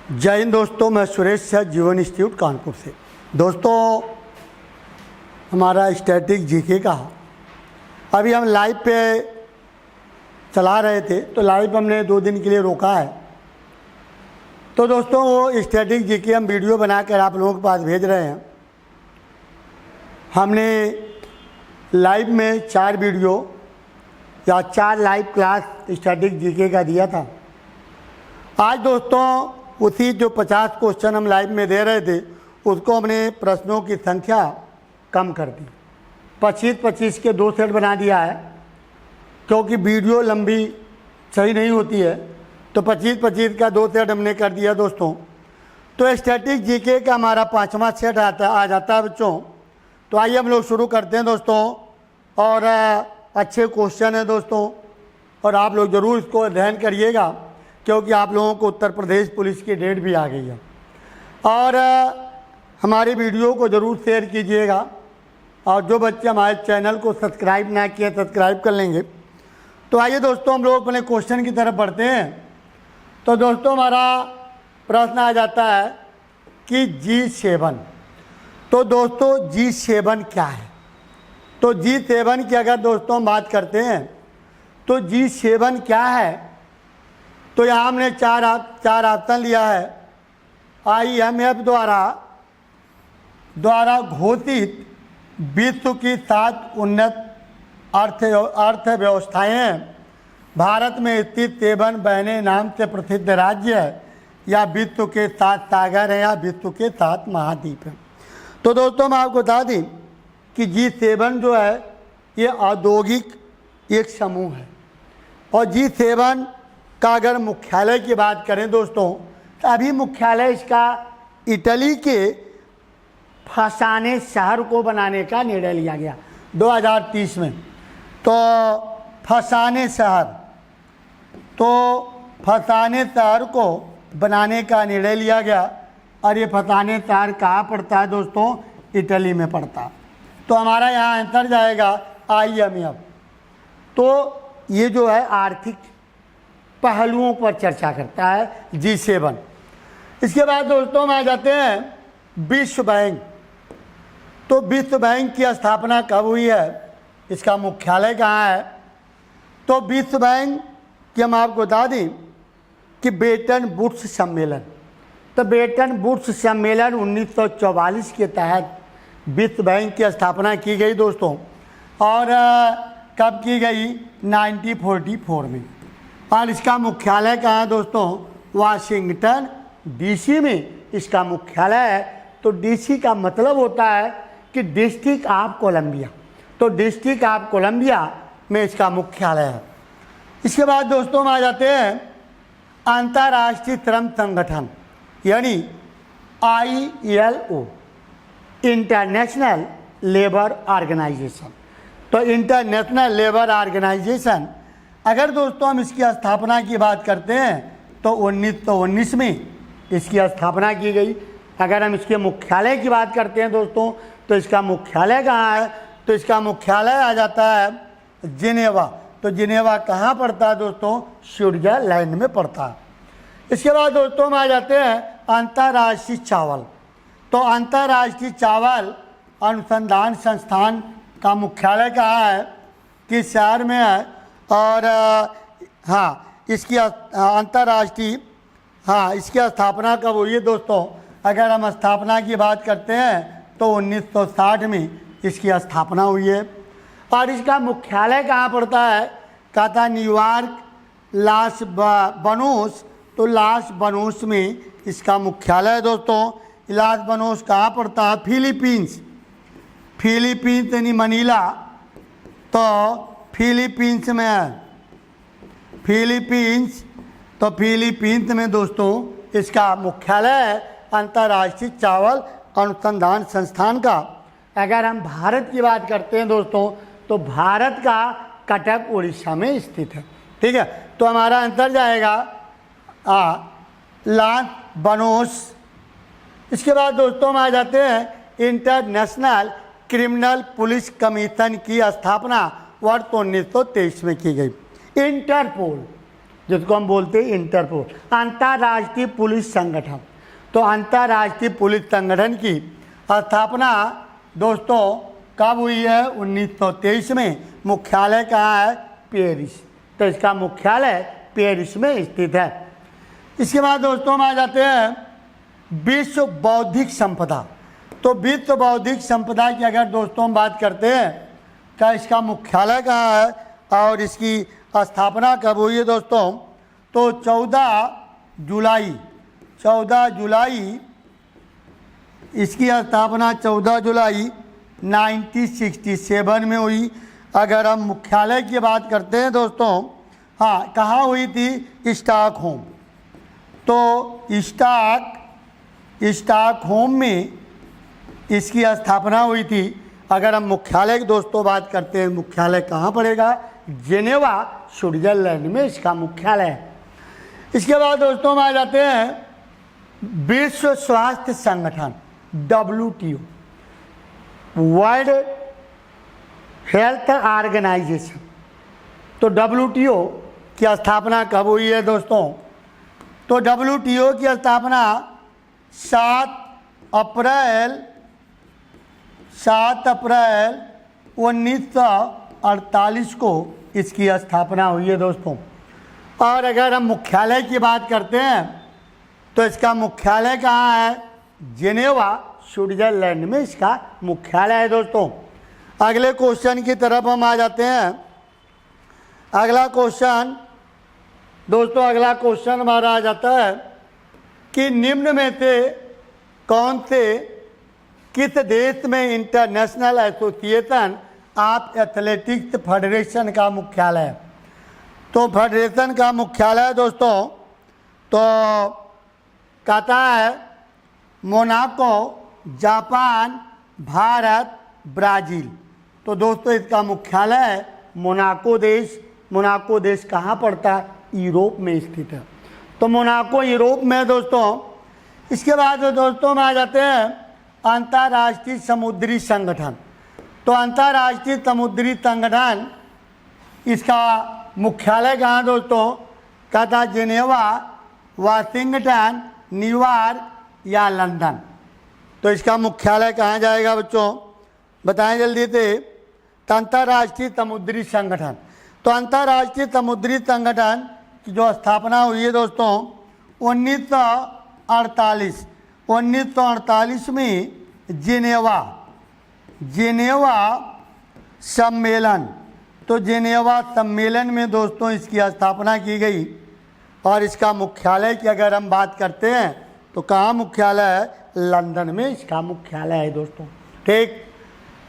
जय हिंद दोस्तों, मैं सुरेश सर, जीवन इंस्टीट्यूट कानपुर से। दोस्तों, हमारा स्टैटिक जीके का अभी हम लाइव पे चला रहे थे, तो लाइव हमने 2 दिन के लिए रोका है। तो दोस्तों, वो स्टैटिक जीके हम वीडियो बनाकर आप लोगों के पास भेज रहे हैं। हमने लाइव में 4 वीडियो या 4 लाइव क्लास स्टैटिक जीके का दिया था। आज दोस्तों उसी जो 50 क्वेश्चन हम लाइव में दे रहे थे, उसको हमने प्रश्नों की संख्या कम कर दी। 25-25 के 2 सेट बना दिया है, क्योंकि वीडियो लंबी सही नहीं होती है। तो 25-25 का 2 सेट हमने कर दिया दोस्तों। तो स्टैटिक जीके का हमारा 5वां सेट आ जाता है बच्चों। तो आइए हम लोग शुरू करते हैं दोस्तों। और अच्छे क्वेश्चन है दोस्तों, और आप लोग ज़रूर इसको अध्ययन करिएगा, क्योंकि आप लोगों को उत्तर प्रदेश पुलिस की डेट भी आ गई है। और हमारे वीडियो को ज़रूर शेयर कीजिएगा, और जो बच्चे हमारे चैनल को सब्सक्राइब ना किए सब्सक्राइब कर लेंगे। तो आइए दोस्तों, हम लोग अपने क्वेश्चन की तरफ बढ़ते हैं। तो दोस्तों, हमारा प्रश्न आ जाता है कि G7। तो दोस्तों G7 क्या है? तो G7 की अगर दोस्तों हम बात करते हैं, तो G7 क्या है? तो यहाँ हमने चार ऑप्शन लिया है। IMF द्वारा घोषित विश्व की 7 उन्नत अर्थव्यवस्थाएं भारत में स्थित 7 बहनें नाम से प्रसिद्ध राज्य है, या विश्व के 7 सागर हैं, या विश्व के 7 महाद्वीप हैं। तो दोस्तों, मैं आपको बता दी कि G7 जो है ये औद्योगिक एक समूह है। और G7 का अगर मुख्यालय की बात करें दोस्तों, तो अभी मुख्यालय इसका इटली के फसाने शहर को बनाने का निर्णय लिया गया 2030 में। तो फसाने शहर को बनाने का निर्णय लिया गया। और ये फसाने शहर कहाँ पड़ता है दोस्तों? इटली में पड़ता है। तो हमारा यहाँ आंसर जाएगा IMF। तो ये जो है आर्थिक पहलुओं पर चर्चा करता है G7। इसके बाद दोस्तों हम आ जाते हैं विश्व बैंक। तो विश्व बैंक की स्थापना कब हुई है? इसका मुख्यालय कहाँ है? तो विश्व बैंक की हम आपको बता दें कि ब्रेटन वुड्स सम्मेलन। तो ब्रेटन वुड्स सम्मेलन 1944 के तहत विश्व बैंक की स्थापना की गई दोस्तों। और कब की गई? 1944 में। और इसका मुख्यालय कहाँ है दोस्तों? वाशिंगटन DC में इसका मुख्यालय है। तो DC का मतलब होता है कि डिस्ट्रिक्ट ऑफ कोलंबिया। तो डिस्ट्रिक्ट ऑफ कोलंबिया में इसका मुख्यालय है। इसके बाद दोस्तों हम आ जाते हैं अंतर्राष्ट्रीय श्रम संगठन, यानी ILO, इंटरनेशनल लेबर ऑर्गेनाइजेशन। तो इंटरनेशनल लेबर ऑर्गेनाइजेशन, अगर दोस्तों हम इसकी स्थापना की बात करते हैं तो 1919 में इसकी स्थापना की गई। अगर हम इसके मुख्यालय की बात करते हैं दोस्तों, तो इसका मुख्यालय कहाँ है? तो इसका मुख्यालय आ जाता है जिनेवा। तो जिनेवा कहाँ पड़ता है दोस्तों? स्विट्जरलैंड में पड़ता है। इसके बाद दोस्तों हम आ जाते हैं अंतर्राष्ट्रीय चावल। तो अंतर्राष्ट्रीय चावल अनुसंधान संस्थान का मुख्यालय कहाँ है? किस शहर में है? और इसकी अंतर्राष्ट्रीय इसकी स्थापना कब हुई है दोस्तों? अगर हम स्थापना की बात करते हैं तो 1960 में इसकी स्थापना हुई है। और इसका मुख्यालय कहाँ पड़ता है? कहता न्यूयॉर्क, लास बनोस। तो लास बनोस में इसका मुख्यालय है दोस्तों। लास बनोस कहाँ पड़ता है? फिलीपींस यानी मनीला। तो फिलीपींस में है। तो फिलीपींस में दोस्तों इसका मुख्यालय है अंतर्राष्ट्रीय चावल अनुसंधान संस्थान का। अगर हम भारत की बात करते हैं दोस्तों, तो भारत का कटक उड़ीसा में स्थित है। ठीक है, तो हमारा आंसर जाएगा लास बनोस। इसके बाद दोस्तों हम आ जाते हैं इंटरनेशनल क्रिमिनल पुलिस कमीशन की स्थापना वर्ष 1923 में की गई। इंटरपोल जिसको हम बोलते हैं इंटरपोल, अंतर्राष्ट्रीय पुलिस संगठन। तो अंतर्राष्ट्रीय पुलिस संगठन की स्थापना दोस्तों कब हुई है? 1923 में। मुख्यालय कहाँ है? पेरिस। तो इसका मुख्यालय पेरिस में स्थित है। इसके बाद दोस्तों हम आ जाते हैं विश्व बौद्धिक संपदा। तो विश्व बौद्धिक संपदा की अगर दोस्तों हम बात करते हैं तो इसका मुख्यालय कहाँ है और इसकी स्थापना कब हुई है दोस्तों? तो 14 जुलाई इसकी स्थापना 14 जुलाई 1967 में हुई। अगर हम मुख्यालय की बात करते हैं दोस्तों, हाँ, कहाँ हुई थी? स्टॉकहोम। तो स्टॉकहोम में इसकी स्थापना हुई थी। अगर हम मुख्यालय की दोस्तों बात करते हैं, मुख्यालय कहाँ पड़ेगा? जेनेवा, स्विट्जरलैंड में इसका मुख्यालय है। इसके बाद दोस्तों हम आ जाते हैं विश्व स्वास्थ्य संगठन WTO, वर्ल्ड हेल्थ ऑर्गेनाइजेशन। तो WTO की स्थापना कब हुई है दोस्तों? तो WTO की स्थापना 7 अप्रैल 1948 को इसकी स्थापना हुई है दोस्तों। और अगर हम मुख्यालय की बात करते हैं तो इसका मुख्यालय कहाँ है? जेनेवा, स्विट्जरलैंड में इसका मुख्यालय है दोस्तों। अगले क्वेश्चन की तरफ हम आ जाते हैं। अगला क्वेश्चन दोस्तों, अगला क्वेश्चन हमारा आ जाता है कि निम्न में से कौन से किस देश में international association of athletics federation का मुख्यालय है? तो फेडरेशन का मुख्यालय दोस्तों तो कहता है मोनाको, जापान, भारत, ब्राज़ील। तो दोस्तों इसका मुख्यालय है मोनाको देश। मोनाको देश कहाँ पड़ता है? यूरोप में स्थित है। तो मोनाको यूरोप में है दोस्तों। इसके बाद दोस्तों हम आ जाते हैं अंतर्राष्ट्रीय समुद्री संगठन। तो अंतर्राष्ट्रीय समुद्री संगठन इसका मुख्यालय कहाँ दोस्तों? कहता जेनेवा, वाशिंगटन, न्यूयॉर्क या लंदन। तो इसका मुख्यालय कहाँ जाएगा बच्चों? बताएं जल्दी से। तो अंतर्राष्ट्रीय समुद्री संगठन, तो अंतर्राष्ट्रीय समुद्री संगठन की जो स्थापना हुई है दोस्तों 1948 में जेनेवा सम्मेलन। तो जेनेवा सम्मेलन में दोस्तों इसकी स्थापना की गई। और इसका मुख्यालय की अगर हम बात करते हैं तो कहाँ मुख्यालय है? लंदन में इसका मुख्यालय है दोस्तों। ठीक।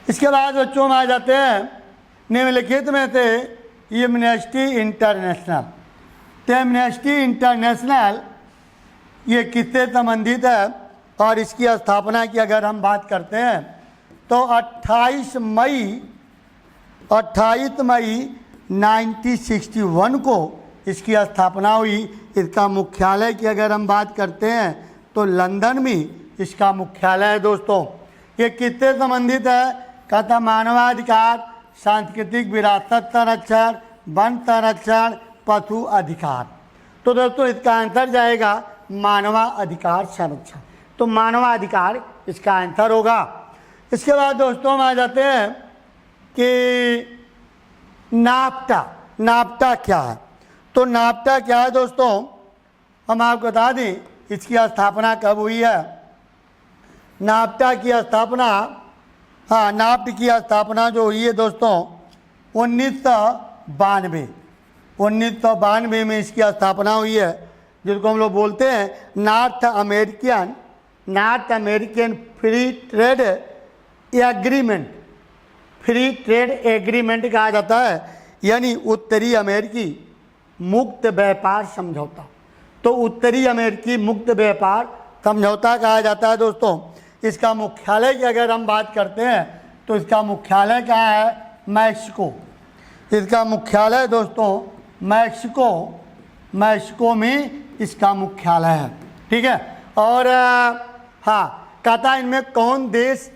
इसके बाद बच्चों में आ जाते हैं निम्नलिखित में से एमनेस्टी इंटरनेशनल। तो एमनेस्टी इंटरनेशनल ये किससे संबंधित है? और इसकी स्थापना की अगर हम बात करते हैं तो 28 मई 1961 को इसकी स्थापना हुई। इसका मुख्यालय की अगर हम बात करते हैं तो लंदन में इसका मुख्यालय है दोस्तों। ये किससे संबंधित है? कहता मानवाधिकार, सांस्कृतिक विरासत संरक्षण, वन संरक्षण, पशु अधिकार। तो दोस्तों इसका आंसर जाएगा मानवाधिकार संरक्षण। तो मानवाधिकार इसका आंसर होगा। इसके बाद दोस्तों हम आ जाते हैं कि नाफ्टा क्या है? तो नाफ्टा क्या है दोस्तों? हम आपको बता दें इसकी स्थापना कब हुई है। नाफ्टा की स्थापना, हाँ, नाफ्ट की स्थापना जो हुई है दोस्तों 1992 में इसकी स्थापना हुई है, जिसको हम लोग बोलते हैं north American free trade agreement कहा जाता है, यानी उत्तरी अमेरिकी मुक्त व्यापार समझौता। तो उत्तरी अमेरिकी मुक्त व्यापार समझौता कहा जाता है दोस्तों। इसका मुख्यालय की अगर हम बात करते हैं तो इसका मुख्यालय कहाँ है? मैक्सिको। इसका मुख्यालय दोस्तों मैक्सिको में इसका मुख्यालय है। ठीक है। और हाँ, कहता इनमें कौन देश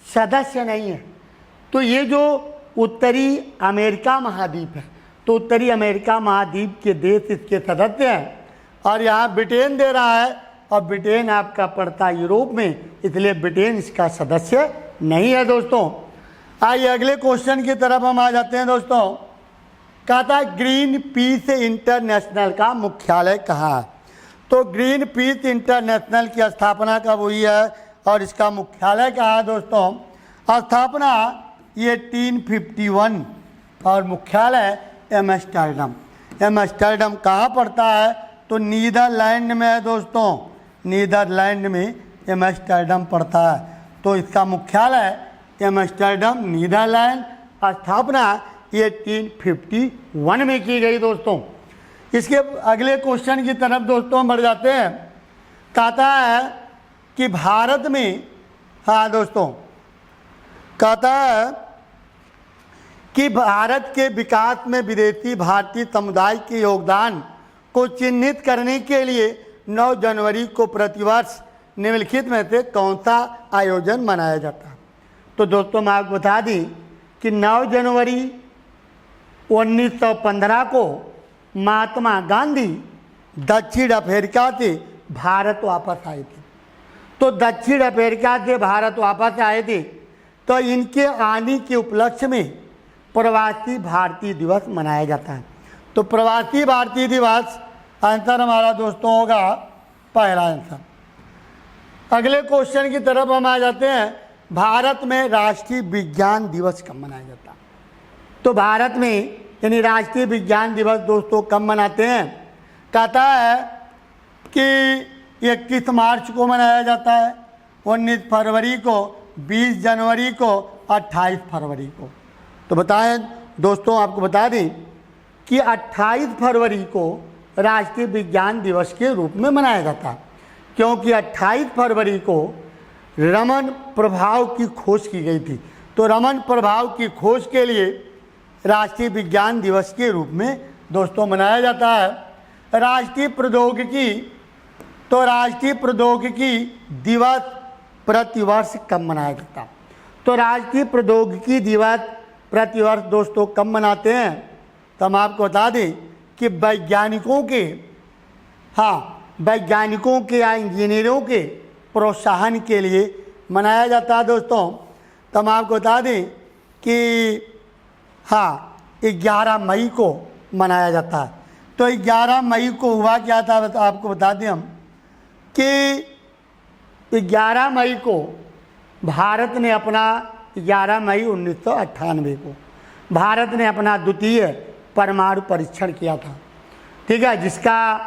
सदस्य नहीं है? तो ये जो उत्तरी अमेरिका महाद्वीप है तो उत्तरी अमेरिका महाद्वीप के देश इसके सदस्य हैं। और यहाँ ब्रिटेन दे रहा है, और ब्रिटेन आपका पड़ता है यूरोप में, इसलिए ब्रिटेन इसका सदस्य नहीं है दोस्तों। आइए अगले क्वेश्चन की तरफ हम आ जाते हैं दोस्तों। कहा था ग्रीन पीस इंटरनेशनल का मुख्यालय कहाँ है? तो ग्रीन पीस इंटरनेशनल की स्थापना कब हुई है और इसका मुख्यालय कहाँ है दोस्तों? स्थापना 1851 और मुख्यालय एम्स्टर्डम। एम्स्टर्डम कहाँ पड़ता है? तो नीदरलैंड में है दोस्तों, नीदरलैंड में एम्स्टर्डम पड़ता है। तो इसका मुख्यालय एम्स्टर्डम नीदरलैंड, स्थापना 1851 में की गई दोस्तों। इसके अगले क्वेश्चन की तरफ दोस्तों बढ़ जाते हैं। कहता है कि भारत में, हाँ दोस्तों, कहता है कि भारत के विकास में विदेशी भारतीय समुदाय के योगदान को चिन्हित करने के लिए 9 जनवरी को प्रतिवर्ष निम्नलिखित में से कौन सा आयोजन मनाया जाता है? तो दोस्तों मैं आपको बता दी कि 9 जनवरी 1915 को महात्मा गांधी दक्षिण अफ्रीका से भारत वापस आए थे। तो दक्षिण अफ्रीका से भारत वापस आए थे, तो इनके आने के उपलक्ष्य में प्रवासी भारतीय दिवस मनाया जाता है। तो प्रवासी भारतीय दिवस आंसर हमारा दोस्तों होगा पहला आंसर। अगले क्वेश्चन की तरफ हम आ जाते हैं। भारत में राष्ट्रीय विज्ञान दिवस कब मनाया जाता है? तो भारत में यानी राष्ट्रीय विज्ञान दिवस दोस्तों कब मनाते हैं? कहता है कि 21 मार्च को मनाया जाता है, 19 फरवरी को, 20 जनवरी को, 28 फरवरी को। तो बताएं दोस्तों, आपको बता दें कि 28 फरवरी को राष्ट्रीय विज्ञान दिवस के रूप में मनाया जाता है, क्योंकि 28 फरवरी को रमन प्रभाव की खोज की गई थी। तो रमन प्रभाव की खोज के लिए राष्ट्रीय विज्ञान दिवस के रूप में दोस्तों मनाया जाता है। राष्ट्रीय प्रौद्योगिकी, तो राष्ट्रीय प्रौद्योगिकी दिवस प्रतिवर्ष कब मनाया जाता है? तो राष्ट्रीय प्रौद्योगिकी दिवस प्रतिवर्ष दोस्तों कब मनाते हैं? तो हम आपको बता दें कि वैज्ञानिकों के, वैज्ञानिकों के या इंजीनियरों के प्रोत्साहन के लिए मनाया जाता है दोस्तों। तो हम आपको बता दें कि 11 मई को मनाया जाता है। तो 11 मई को हुआ क्या था आपको बता दें हम कि 11 मई को भारत ने अपना 11 मई 1998 को भारत ने अपना द्वितीय परमाणु परीक्षण किया था, ठीक है, जिसका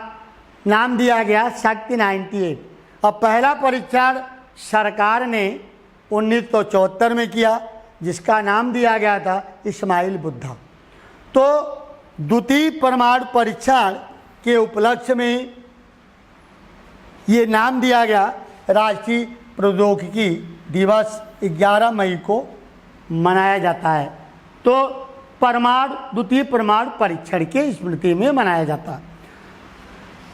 नाम दिया गया शक्ति 98। और पहला परीक्षण सरकार ने 1974 में किया, जिसका नाम दिया गया था इस्माइल बुद्धा। तो द्वितीय परमाणु परीक्षण के उपलक्ष्य में ये नाम दिया गया राष्ट्रीय प्रौद्योगिकी दिवस 11 मई को मनाया जाता है। तो द्वितीय परमाणु परीक्षण के स्मृति में मनाया जाता है।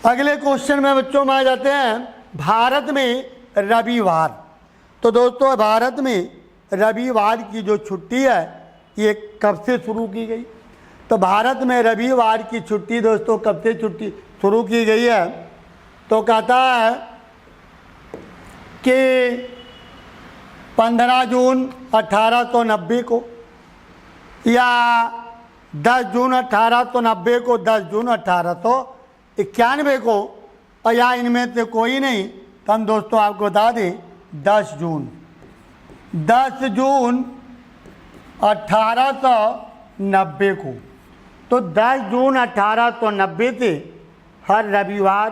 अगले क्वेश्चन में बच्चों में आ जाते हैं। भारत में रविवार, तो दोस्तों भारत में रविवार की जो छुट्टी है ये कब से शुरू की गई? तो भारत में रविवार की छुट्टी दोस्तों कब से छुट्टी शुरू की गई है? तो कहता है कि 15 जून 1890 को, या 10 जून 1890 को, 10 जून 1891 को, और या इनमें से कोई नहीं। तो हम दोस्तों आपको बता दें 10 जून 1890 को। तो 10 जून 1890 से हर रविवार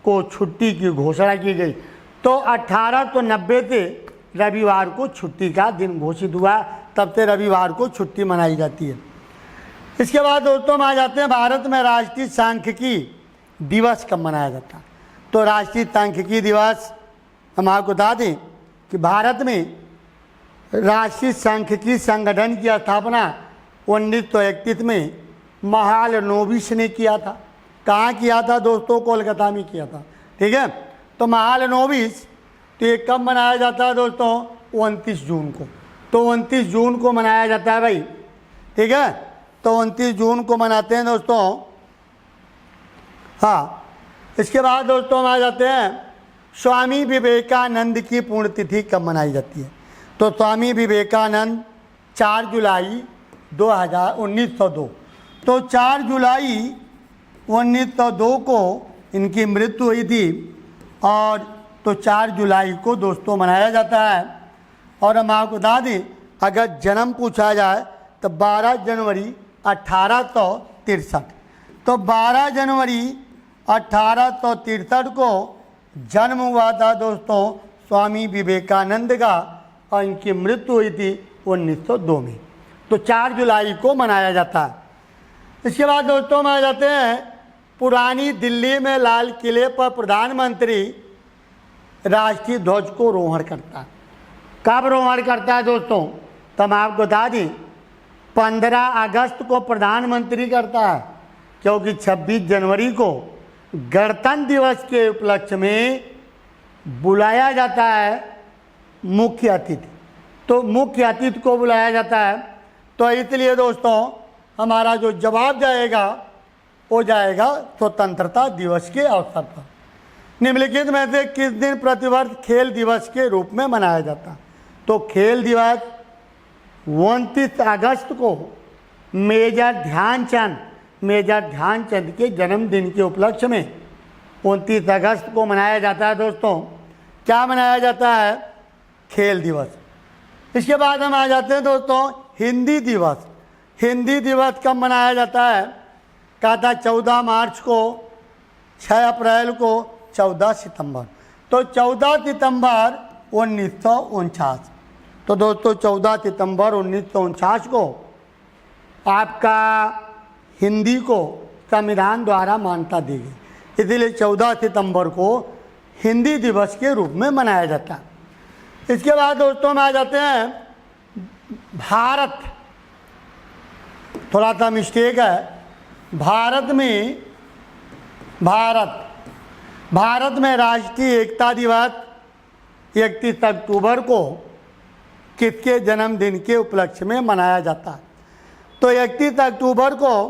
को छुट्टी की घोषणा की गई। तो 1890 से रविवार को छुट्टी का दिन घोषित हुआ, तब से रविवार को छुट्टी मनाई जाती है। इसके बाद दोस्तों हम आ जाते हैं भारत में राष्ट्रीय सांख्यिकी दिवस कब मनाया जाता है? तो राष्ट्रीय सांख्यिकी दिवस हम आपको बता दें कि भारत में राष्ट्रीय सांख्यिकी संगठन की स्थापना 1931 में महालनोबिस ने किया था। कहाँ किया था दोस्तों? कोलकाता में किया था, ठीक है। तो महालनोबिस, तो ये कब मनाया जाता है दोस्तों? 29 जून को। तो 29 जून को मनाया जाता है भाई, ठीक है। तो 29 जून को मनाते हैं दोस्तों। हाँ, इसके बाद दोस्तों हम आ जाते हैं स्वामी विवेकानंद की पुण्यतिथि कब मनाई जाती है। तो स्वामी विवेकानंद 4 जुलाई 1902। तो 4 जुलाई 1902 को इनकी मृत्यु हुई थी और तो 4 जुलाई को दोस्तों मनाया जाता है। और हम आपको बता दें, अगर जन्म पूछा जाए तो 12 जनवरी 1863। तो 12 जनवरी 1863 को जन्म हुआ था दोस्तों स्वामी विवेकानंद का और इनकी मृत्यु हुई थी 1902 में। तो 4 जुलाई को मनाया जाता है। इसके बाद दोस्तों हम आ जाते हैं पुरानी दिल्ली में लाल किले पर प्रधानमंत्री राष्ट्रीय ध्वज को रोहण करता है। कब रोहण करता है दोस्तों? तो हम आपको बता दें 15 अगस्त को प्रधानमंत्री करता है, क्योंकि 26 जनवरी को गणतंत्र दिवस के उपलक्ष्य में बुलाया जाता है मुख्य अतिथि। तो मुख्य अतिथि को बुलाया जाता है, तो इसलिए दोस्तों हमारा जो जवाब जाएगा वो जाएगा स्वतंत्रता दिवस के अवसर पर। निम्नलिखित में से किस दिन प्रतिवर्ष खेल दिवस के रूप में मनाया जाता है? तो खेल दिवस 29 अगस्त को मेजर ध्यानचंद के जन्मदिन के उपलक्ष्य में 29 अगस्त को मनाया जाता है दोस्तों। क्या मनाया जाता है? खेल दिवस। इसके बाद हम आ जाते हैं दोस्तों हिंदी दिवस। हिंदी दिवस कब मनाया जाता है? कहा था 14 मार्च को, 6 अप्रैल को, 14 सितंबर। तो 14 सितंबर 1949। तो दोस्तों 14 सितंबर 1949 को आपका हिंदी को संविधान द्वारा मान्यता दी गई, इसलिए 14 सितंबर को हिंदी दिवस के रूप में मनाया जाता है। इसके बाद दोस्तों हम आ जाते हैं भारत। थोड़ा सा मिस्टेक है, भारत में राष्ट्रीय एकता दिवस 31 अक्टूबर को किसके जन्मदिन के उपलक्ष्य में मनाया जाता है? तो 31 अक्टूबर को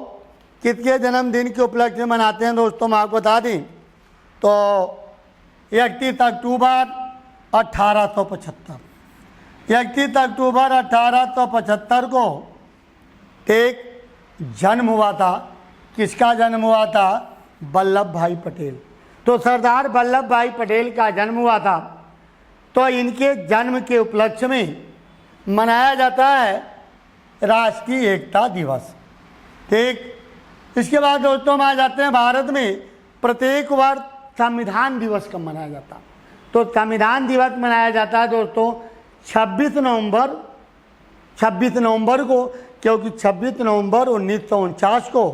किसके जन्मदिन के उपलक्ष्य में मनाते हैं दोस्तों? मैं आपको बता दें तो 31 अक्टूबर 1875। 31 अक्टूबर 1875 को एक जन्म हुआ था। किसका जन्म हुआ था? वल्लभ भाई पटेल। तो सरदार वल्लभ भाई पटेल का जन्म हुआ था, तो इनके जन्म के उपलक्ष्य में मनाया जाता है राष्ट्रीय एकता दिवस। ठीक। इसके बाद दोस्तों हम आ जाते हैं भारत में प्रत्येक वर्ष संविधान दिवस कब मनाया जाता है? तो संविधान दिवस मनाया जाता है दोस्तों 26 नवंबर को, क्योंकि 26 नवंबर 1949 को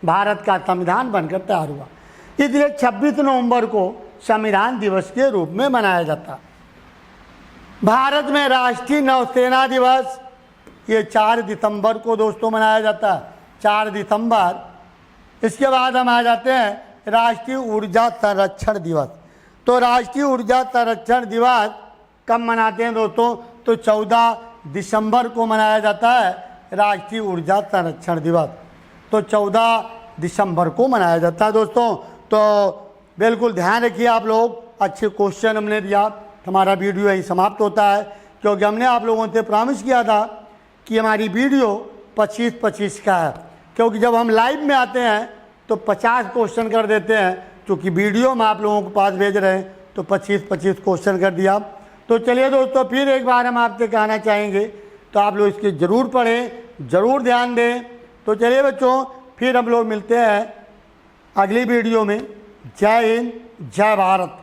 भारत का संविधान बनकर तैयार हुआ, इसलिए 26 नवंबर को संविधान दिवस के रूप में मनाया जाता है। भारत में राष्ट्रीय नौसेना दिवस ये 4 दिसंबर को दोस्तों मनाया जाता है, 4 दिसंबर। इसके बाद हम आ जाते हैं राष्ट्रीय ऊर्जा संरक्षण दिवस। तो राष्ट्रीय ऊर्जा संरक्षण दिवस कब मनाते हैं दोस्तों? तो 14 दिसंबर को मनाया जाता है राष्ट्रीय ऊर्जा संरक्षण दिवस। तो 14 दिसंबर को मनाया जाता है दोस्तों। तो बिल्कुल ध्यान रखिए आप लोग, अच्छे क्वेश्चन हमने दिया। हमारा वीडियो यहीं समाप्त होता है, क्योंकि हमने आप लोगों से प्रॉमिस किया था कि हमारी वीडियो 25-25 का है, क्योंकि जब हम लाइव में आते हैं तो 50 क्वेश्चन कर देते हैं, क्योंकि वीडियो हम आप लोगों के पास भेज रहे हैं तो 25-25 क्वेश्चन कर दिया। तो चलिए दोस्तों फिर एक बार हम आपसे कहना चाहेंगे, तो आप लोग इसके ज़रूर पढ़ें, ज़रूर ध्यान दें। तो चलिए बच्चों फिर हम लोग मिलते हैं अगली वीडियो में। जय हिंद, जय भारत।